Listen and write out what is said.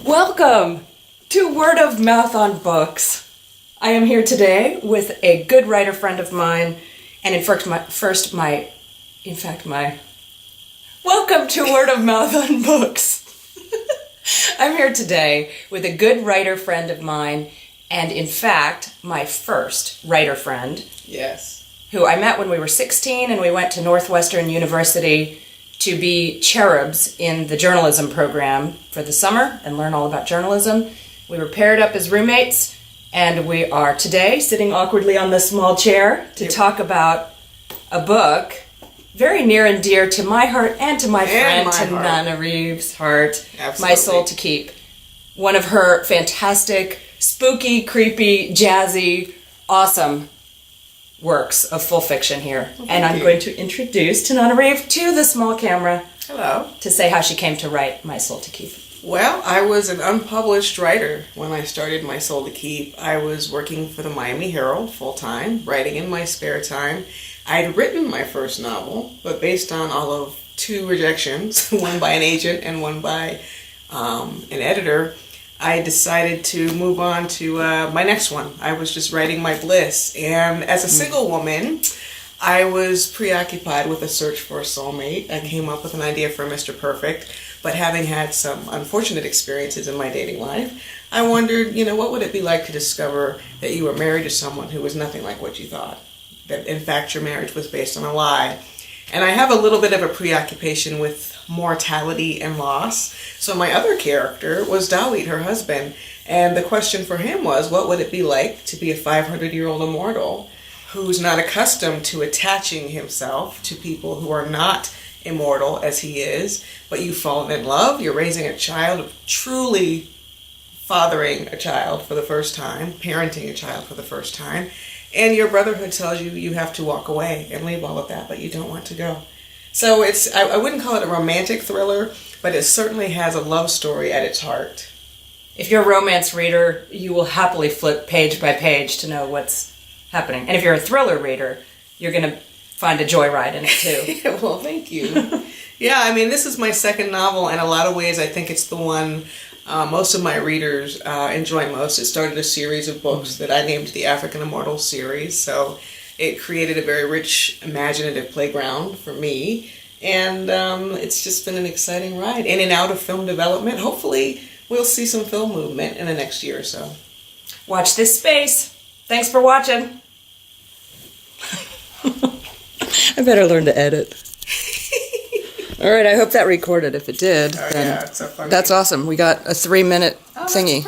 Welcome to Word of Mouth on Books. I am here today with a good writer friend of mine, and welcome to Word of Mouth on Books. I'm here today with a good writer friend of mine, and in fact, my first writer friend. Yes. Who I met when we were 16, and we went to Northwestern University to be cherubs in the journalism program for the summer and learn all about journalism. We were paired up as roommates, and we are today sitting awkwardly on this small chair to talk about a book very near and dear to my heart and to my friend Tananarive's heart. Absolutely. My Soul to Keep. One of her fantastic, spooky, creepy, jazzy, awesome works of full fiction here. Well, and I'm going to introduce Tananarive to the small camera. Hello. To say how she came to write My Soul to Keep. Well, I was an unpublished writer when I started My Soul to Keep. I was working for the Miami Herald full-time, writing in my spare time. I'd written my first novel, but based on all of two rejections, one by an agent and one by an editor, I decided to move on to my next one. I was just writing my bliss. And as a single woman, I was preoccupied with a search for a soulmate. I came up with an idea for Mr. Perfect, but having had some unfortunate experiences in my dating life, I wondered, what would it be like to discover that you were married to someone who was nothing like what you thought? That in fact your marriage was based on a lie. And I have a little bit of a preoccupation with mortality and loss. So my other character was Dawit, her husband. And the question for him was, what would it be like to be a 500-year-old immortal who's not accustomed to attaching himself to people who are not immortal as he is, but you've fallen in love, you're raising a child, truly fathering a child for the first time, parenting a child for the first time, and your brotherhood tells you you have to walk away and leave all of that, but you don't want to go. So I wouldn't call it a romantic thriller, but it certainly has a love story at its heart. If you're a romance reader, you will happily flip page by page to know what's happening. And if you're a thriller reader, you're going to find a joyride in it too. Well, thank you. Yeah, this is my second novel, and in a lot of ways I think it's the one most of my readers enjoy most. It started a series of books that I named the African Immortals series, so it created a very rich, imaginative playground for me, and it's just been an exciting ride. In and out of film development. Hopefully we'll see some film movement in the next year or so. Watch this space. Thanks for watching. I better learn to edit. All right, I hope that recorded. If it did, then it's so funny. That's awesome. We got a 3-minute thingy.